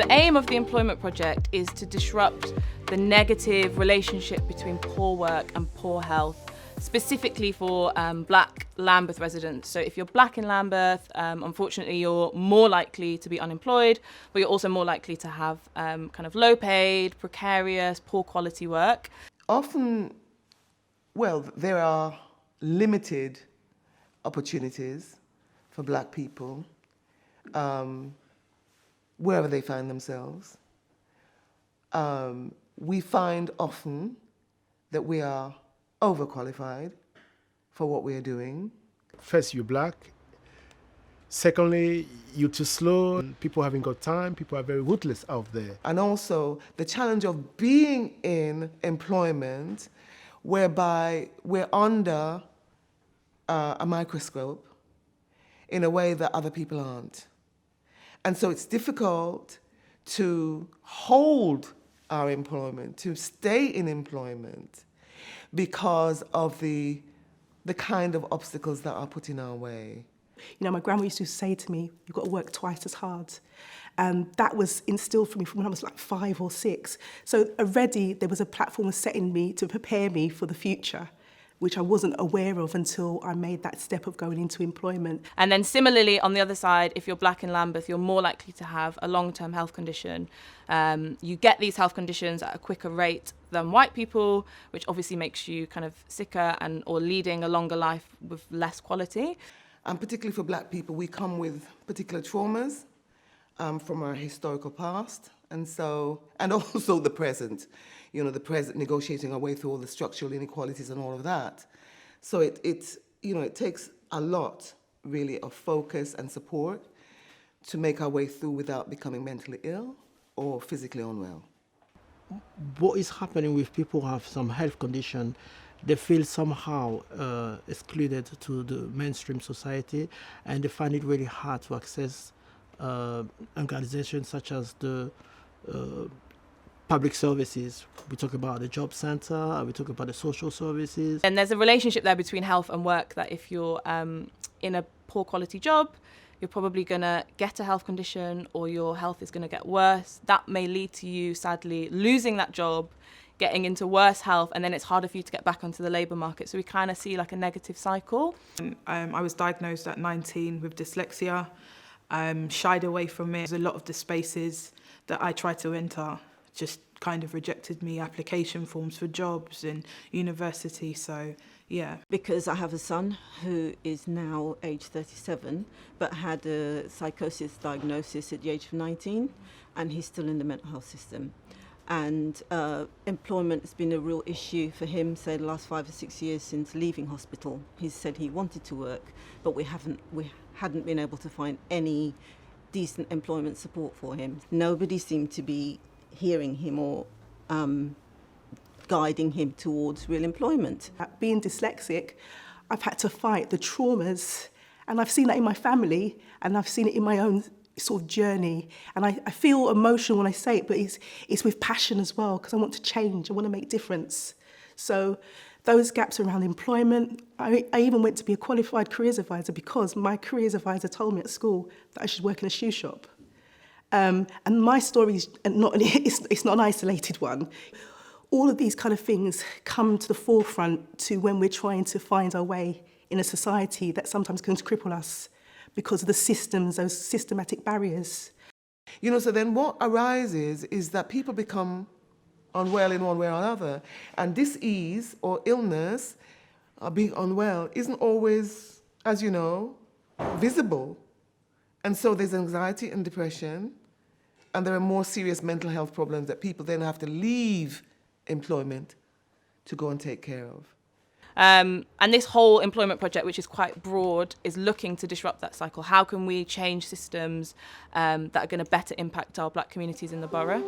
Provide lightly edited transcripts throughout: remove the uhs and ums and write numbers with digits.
The aim of the Employment Project is to disrupt the negative relationship between poor work and poor health, specifically for black Lambeth residents. So if you're black in Lambeth, unfortunately you're more likely to be unemployed, but you're also more likely to have kind of low paid, precarious, poor quality work. Often, well, there are limited opportunities for black people wherever they find themselves. We find often that we are overqualified for what we are doing. First, you're black. Secondly, you're too slow. People haven't got time. People are very ruthless out there. And also the challenge of being in employment whereby we're under a microscope in a way that other people aren't. And so it's difficult to hold our employment, to stay in employment, because of the kind of obstacles that are put in our way. You know, my grandma used to say to me, you've got to work twice as hard. And that was instilled for me from when I was like 5 or 6. So already there was a platform setting me to prepare me for the future, which I wasn't aware of until I made that step of going into employment. And then similarly, on the other side, if you're black in Lambeth, you're more likely to have a long-term health condition. You get these health conditions at a quicker rate than white people, which obviously makes you kind of sicker or leading a longer life with less quality. And particularly for black people, we come with particular traumas from our historical past, and also the present. You know, the present, negotiating our way through all the structural inequalities and all of that. So it takes a lot, really, of focus and support to make our way through without becoming mentally ill or physically unwell. What is happening with people who have some health condition, they feel somehow excluded to the mainstream society, and they find it really hard to access organizations such as the public services. We talk about the job centre, we talk about the social services. And there's a relationship there between health and work, that if you're in a poor quality job, you're probably going to get a health condition or your health is going to get worse. That may lead to you, sadly, losing that job, getting into worse health, and then it's harder for you to get back onto the labour market. So we kind of see like a negative cycle. I was diagnosed at 19 with dyslexia, shied away from it. There's a lot of the spaces that I tried to enter just kind of rejected me, application forms for jobs in university, so yeah. Because I have a son who is now age 37, but had a psychosis diagnosis at the age of 19, and he's still in the mental health system. And employment has been a real issue for him, say, the last 5 or 6 years since leaving hospital. He said he wanted to work, but we hadn't been able to find any decent employment support for him. Nobody seemed to be hearing him or guiding him towards real employment. Being dyslexic, I've had to fight the traumas, and I've seen that in my family, and I've seen it in my own sort of journey. And I feel emotional when I say it, but it's with passion as well, because I want to change, I want to make difference. So those gaps around employment, I even went to be a qualified careers advisor because my careers advisor told me at school that I should work in a shoe shop. And my story is it's not an isolated one. All of these kind of things come to the forefront to when we're trying to find our way in a society that sometimes can cripple us because of the systems, those systematic barriers. You know, so then what arises is that people become unwell in one way or another, and dis-ease or illness, being unwell, isn't always, as you know, visible. And so there's anxiety and depression, and there are more serious mental health problems that people then have to leave employment to go and take care of. And this whole employment project, which is quite broad, is looking to disrupt that cycle. How can we change systems that are going to better impact our black communities in the borough?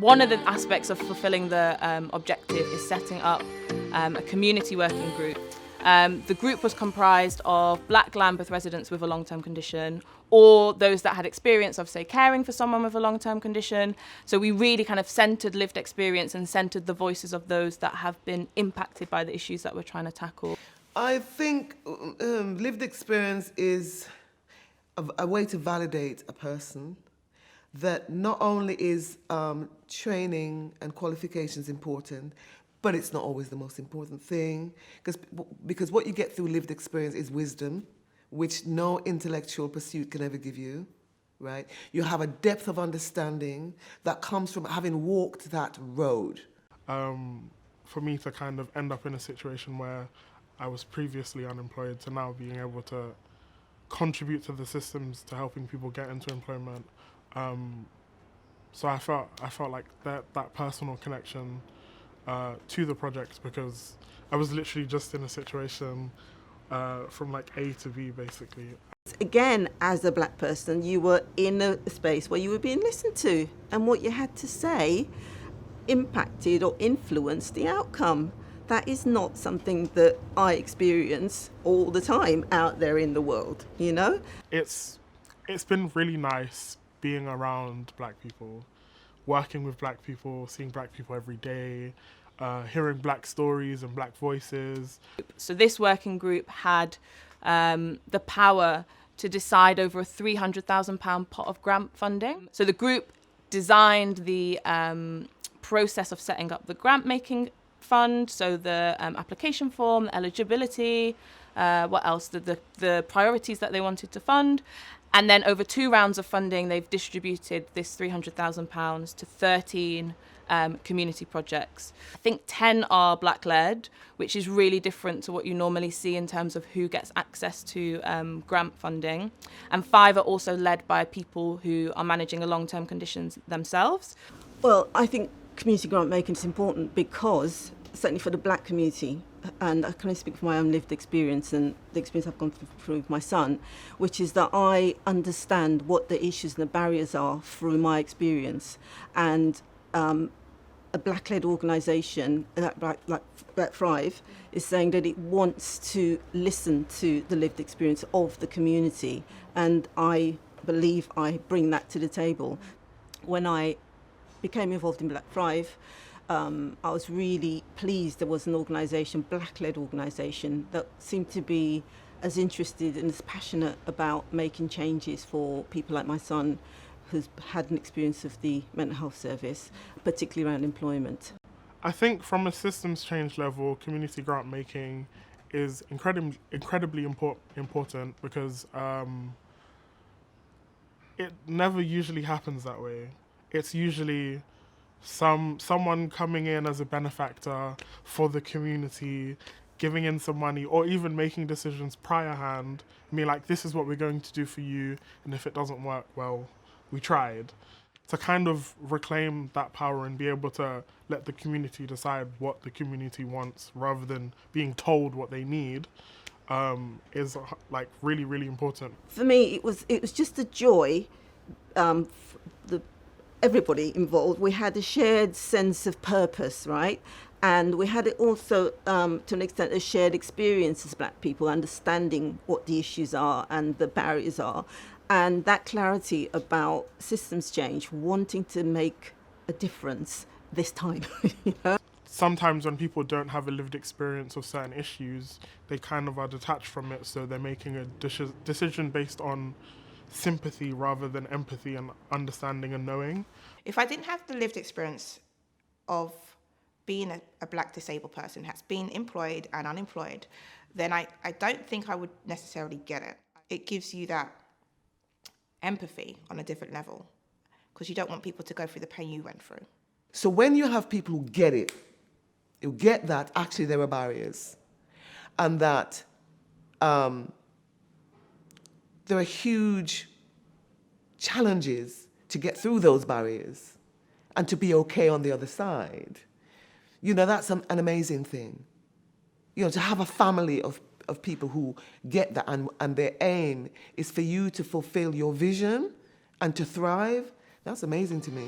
One of the aspects of fulfilling the objective is setting up a community working group. The group was comprised of black Lambeth residents with a long-term condition, or those that had experience of, say, caring for someone with a long-term condition. So we really kind of centered lived experience and centered the voices of those that have been impacted by the issues that we're trying to tackle. I think lived experience is a way to validate a person, that not only is training and qualifications important, but it's not always the most important thing, because what you get through lived experience is wisdom, which no intellectual pursuit can ever give you, right? You have a depth of understanding that comes from having walked that road. For me to kind of end up in a situation where I was previously unemployed to now being able to contribute to the systems to helping people get into employment. So I felt like that personal connection to the project, because I was literally just in a situation from like A to B, basically. Again, as a black person, you were in a space where you were being listened to, and what you had to say impacted or influenced the outcome. That is not something that I experience all the time out there in the world, you know? It's been really nice being around black people, working with black people, seeing black people every day, hearing black stories and black voices. So this working group had the power to decide over a £300,000 pot of grant funding. So the group designed the process of setting up the grant making fund, so the application form, the eligibility, what else, the priorities that they wanted to fund. And then over 2 rounds of funding, they've distributed this £300,000 to 13 community projects. I think 10 are black-led, which is really different to what you normally see in terms of who gets access to grant funding. And 5 are also led by people who are managing a long-term conditions themselves. Well, I think community grant making is important because, certainly for the black community, and I can only speak from my own lived experience and the experience I've gone through with my son, which is that I understand what the issues and the barriers are through my experience. And a black-led organisation, like Black Thrive, is saying that it wants to listen to the lived experience of the community. And I believe I bring that to the table. When I became involved in Black Thrive, I was really pleased there was an organisation, black-led organisation, that seemed to be as interested and as passionate about making changes for people like my son, who's had an experience of the mental health service, particularly around employment. I think from a systems change level, community grant making is incredibly important because it never usually happens that way. It's usually someone coming in as a benefactor for the community, giving in some money, or even making decisions prior hand. I mean, like, this is what we're going to do for you, and if it doesn't work, well, we tried. To kind of reclaim that power and be able to let the community decide what the community wants rather than being told what they need is like really, really important. For me, it was just a joy. Everybody involved, we had a shared sense of purpose, right? And we had it also, to an extent, a shared experience as black people, understanding what the issues are and the barriers are. And that clarity about systems change, wanting to make a difference this time, you know? Sometimes when people don't have a lived experience of certain issues, they kind of are detached from it, so they're making a decision based on sympathy rather than empathy and understanding and knowing. If I didn't have the lived experience of being a black disabled person, has been employed and unemployed, then I don't think I would necessarily get it. It gives you that empathy on a different level because you don't want people to go through the pain you went through. So when you have people who get it, you get that actually there are barriers and that there are huge challenges to get through those barriers and to be okay on the other side. You know, that's an amazing thing. You know, to have a family of people who get that and their aim is for you to fulfill your vision and to thrive, that's amazing to me.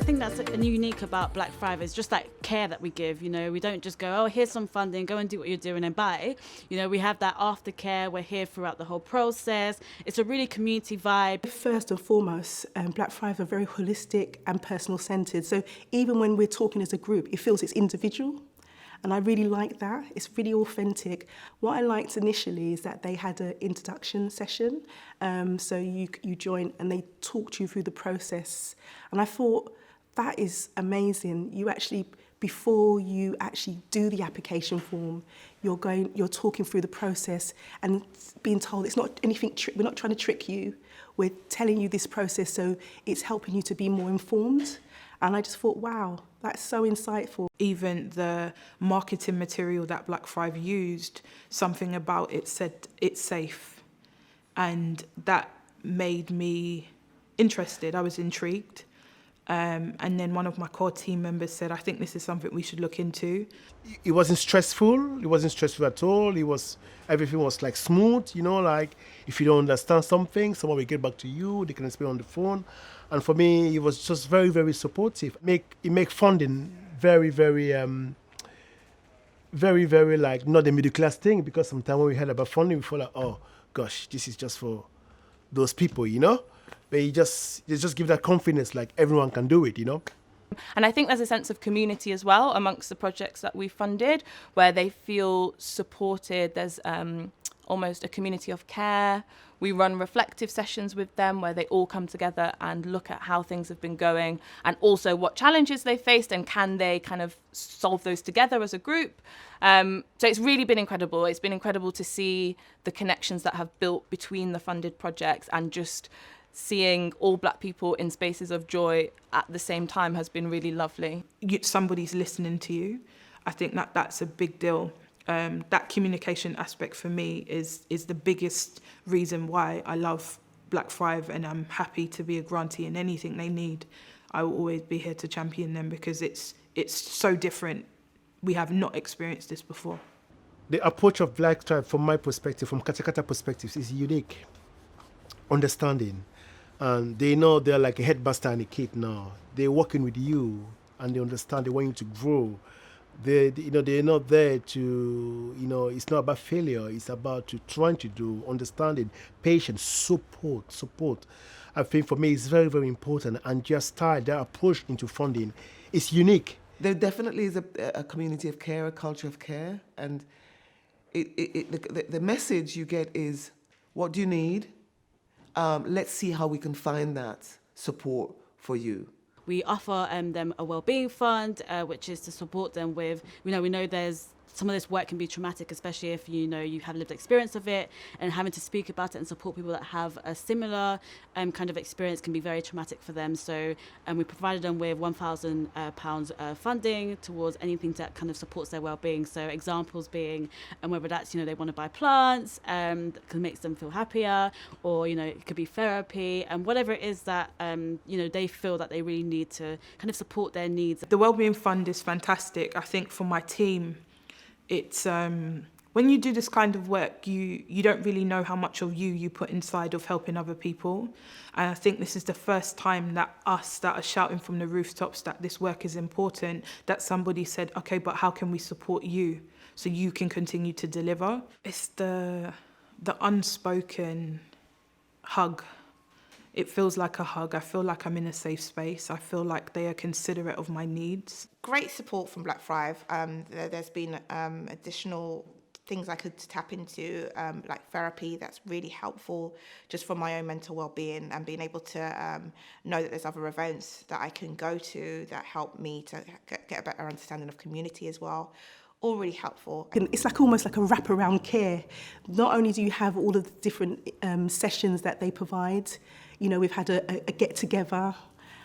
think that's unique about Black Thrive is just that care that we give. You know, we don't just go, oh, here's some funding, go and do what you're doing and bye. You know, we have that aftercare. We're here throughout the whole process. It's a really community vibe. First and foremost, Black Thrive are very holistic and personal-centred. So even when we're talking as a group, it feels it's individual. And I really like that. It's really authentic. What I liked initially is that they had an introduction session. So you join and they talked you through the process. And I thought, that is amazing. You actually, before you actually do the application form, you're talking through the process and being told it's not anything, we're not trying to trick you. We're telling you this process so it's helping you to be more informed. And I just thought, wow, that's so insightful. Even the marketing material that Black Thrive used, something about it said it's safe. And that made me interested. I was intrigued. And then one of my core team members said, I think this is something we should look into. It wasn't stressful. It wasn't stressful at all. Everything was like smooth, you know, like if you don't understand something, someone will get back to you, they can explain on the phone. And for me, it was just very, very supportive. It make funding very, very, very, very like not a middle class thing, because sometimes when we heard about funding, we feel like, oh gosh, this is just for those people, you know? But you just give that confidence, like everyone can do it, you know? And I think there's a sense of community as well amongst the projects that we funded, where they feel supported. There's almost a community of care. We run reflective sessions with them where they all come together and look at how things have been going and also what challenges they faced and can they kind of solve those together as a group. So it's really been incredible. It's been incredible to see the connections that have built between the funded projects, and just seeing all Black people in spaces of joy at the same time has been really lovely. Somebody's listening to you. I think that's a big deal. That communication aspect for me is the biggest reason why I love Black Thrive, and I'm happy to be a grantee in anything they need. I will always be here to champion them because it's so different. We have not experienced this before. The approach of Black Thrive, from my perspective, from Kata Kata perspective, is unique. Understanding. And they know they're like a headmaster and a kid now. They're working with you and they understand they want you to grow. They're not there to, it's not about failure. It's about trying to do, understanding, patience, support. I think for me it's very, very important. And just their approach into funding is unique. There definitely is a community of care, a culture of care. And the message you get is, what do you need? Let's see how we can find that support for you. We offer them a wellbeing fund, which is to support them with, we know there's some of this work can be traumatic, especially if you have lived experience of it, and having to speak about it and support people that have a similar kind of experience can be very traumatic for them. So we provided them with £1,000 funding towards anything that kind of supports their well-being. So examples being, whether that's they want to buy plants that can make them feel happier, or it could be therapy, and whatever it is that they feel that they really need to kind of support their needs. The Wellbeing Fund is fantastic. I think for my team, it's when you do this kind of work, you don't really know how much of you put inside of helping other people. And I think this is the first time that us that are shouting from the rooftops that this work is important, that somebody said, okay, but how can we support you so you can continue to deliver? It's the unspoken hug. It feels like a hug. I feel like I'm in a safe space. I feel like they are considerate of my needs. Great support from Black Thrive. There's been additional things I could tap into, like therapy, that's really helpful just for my own mental well-being, and being able to know that there's other events that I can go to that help me to get a better understanding of community as well. All really helpful. It's almost like a wraparound care. Not only do you have all of the different sessions that they provide, we've had a get-together.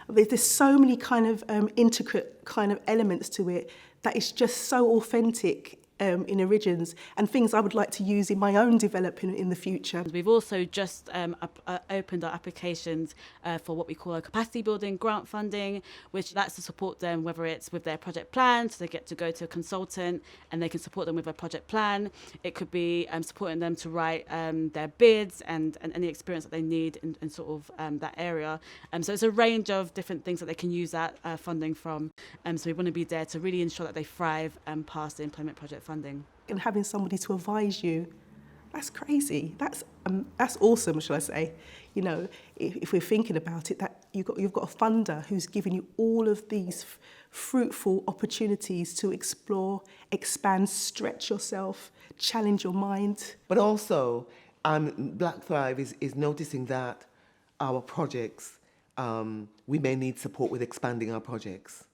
There's so many kind of intricate kind of elements to it that is just so authentic. in Origins, and things I would like to use in my own development in the future. We've also just opened our applications for what we call a capacity building grant funding, which that's to support them, whether it's with their project plan, so they get to go to a consultant and they can support them with a project plan. It could be supporting them to write their bids and any experience that they need in sort of that area. So it's a range of different things that they can use that funding from. So we want to be there to really ensure that they thrive and pass the employment project funding. And having somebody to advise you, that's crazy. That's awesome, shall I say? You know, if we're thinking about it, that you've got a funder who's giving you all of these fruitful opportunities to explore, expand, stretch yourself, challenge your mind. But also, Black Thrive is noticing that our projects, we may need support with expanding our projects.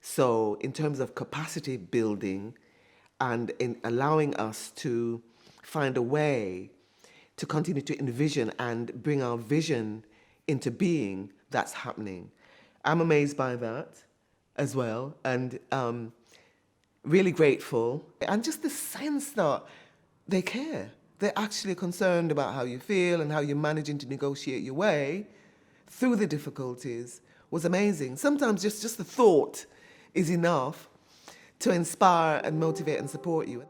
So in terms of capacity building and in allowing us to find a way to continue to envision and bring our vision into being, that's happening. I'm amazed by that as well, and really grateful. And just the sense that they care. They're actually concerned about how you feel and how you're managing to negotiate your way through the difficulties was amazing. Sometimes just the thought is enough to inspire and motivate and support you.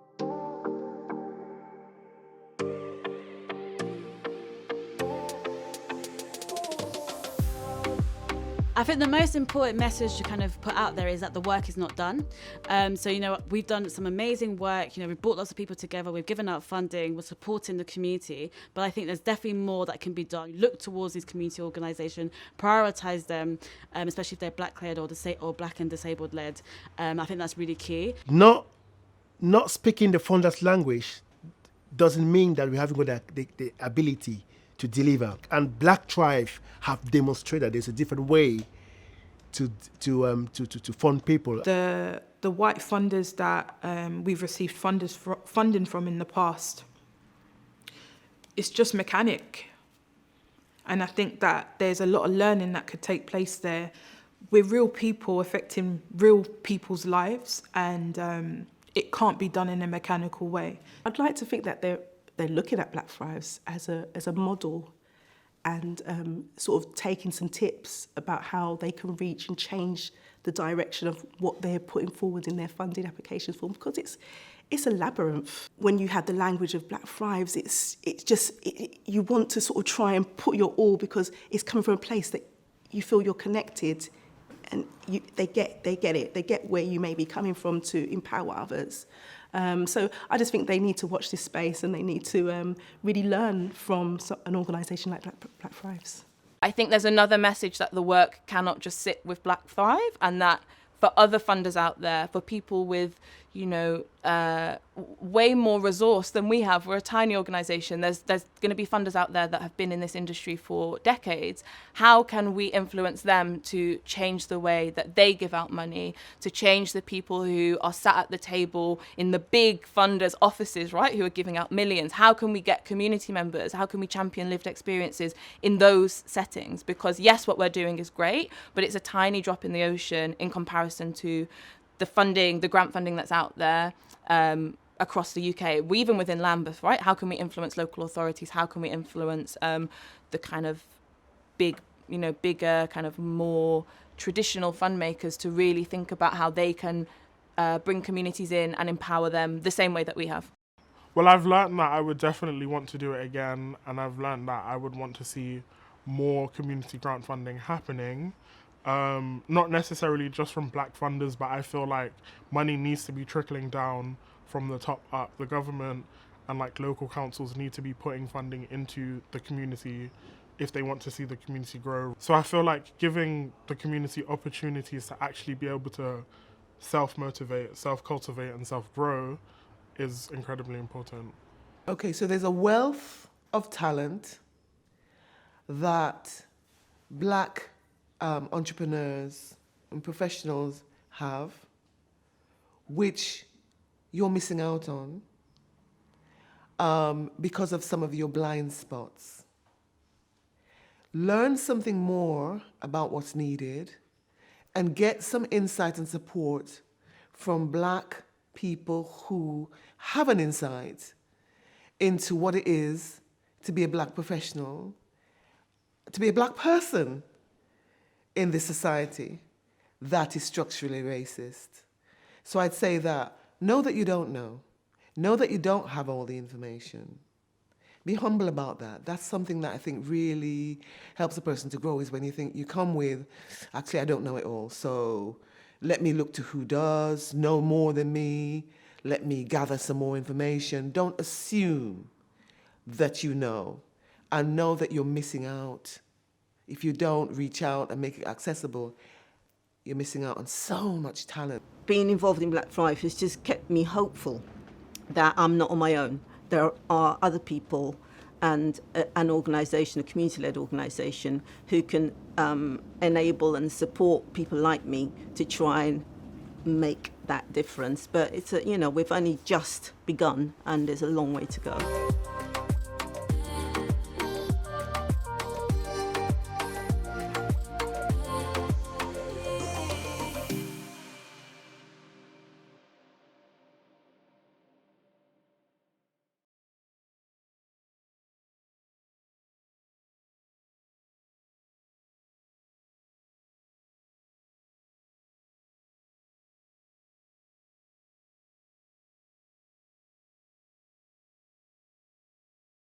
I think the most important message to kind of put out there is that the work is not done. So, you know, we've done some amazing work. You know, we've brought lots of people together. We've given out funding. We're supporting the community. But I think there's definitely more that can be done. Look towards these community organisations, prioritise them, especially if they're Black-led or Black and disabled-led. I think that's really key. Not speaking the funders' language doesn't mean that we haven't got the ability to deliver. And Black Thrive have demonstrated there's a different way to fund people. The white funders that we've received funding from in the past, it's just mechanic. And I think that there's a lot of learning that could take place there. We're real people affecting real people's lives, and it can't be done in a mechanical way. I'd like to think that they're looking at Black Thrives as a model, and sort of taking some tips about how they can reach and change the direction of what they're putting forward in their funding application form, because it's a labyrinth. When you have the language of Black Thrives, you want to sort of try and put your all, because it's coming from a place that you feel you're connected, and they get it. They get where you may be coming from to empower others. So I just think they need to watch this space, and they need to really learn from an organisation like Black Thrives. I think there's another message that the work cannot just sit with Black Thrive, and that for other funders out there, for people with, you know, way more resource than we have. We're a tiny organisation. There's going to be funders out there that have been in this industry for decades. How can we influence them to change the way that they give out money, to change the people who are sat at the table in the big funders' offices, right, who are giving out millions? How can we get community members? How can we champion lived experiences in those settings? Because yes, what we're doing is great, but it's a tiny drop in the ocean in comparison to the grant funding that's out there across the UK, even within Lambeth, right? How can we influence local authorities? How can we influence the kind of bigger, kind of more traditional fund makers to really think about how they can bring communities in and empower them the same way that we have? Well, I've learned that I would definitely want to do it again, and I've learned that I would want to see more community grant funding happening. Not necessarily just from Black funders, but I feel like money needs to be trickling down from the top up. The government and like local councils need to be putting funding into the community if they want to see the community grow. So I feel like giving the community opportunities to actually be able to self-motivate, self-cultivate and self-grow is incredibly important. Okay, so there's a wealth of talent that Black entrepreneurs and professionals have, which you're missing out on because of some of your blind spots. Learn something more about what's needed and get some insight and support from Black people who have an insight into what it is to be a black professional, to be a black person in this society that is structurally racist. So I'd say that know that you don't know. Know that you don't have all the information. Be humble about that. That's something that I think really helps a person to grow, is when you think you come with, actually, I don't know it all, so let me look to who does, know more than me, let me gather some more information. Don't assume that you know, and know that you're missing out. If you don't reach out and make it accessible, you're missing out on so much talent. Being involved in Black Thrive has just kept me hopeful that I'm not on my own. There are other people and an organisation, a community-led organisation, who can enable and support people like me to try and make that difference. But it's we've only just begun, and there's a long way to go.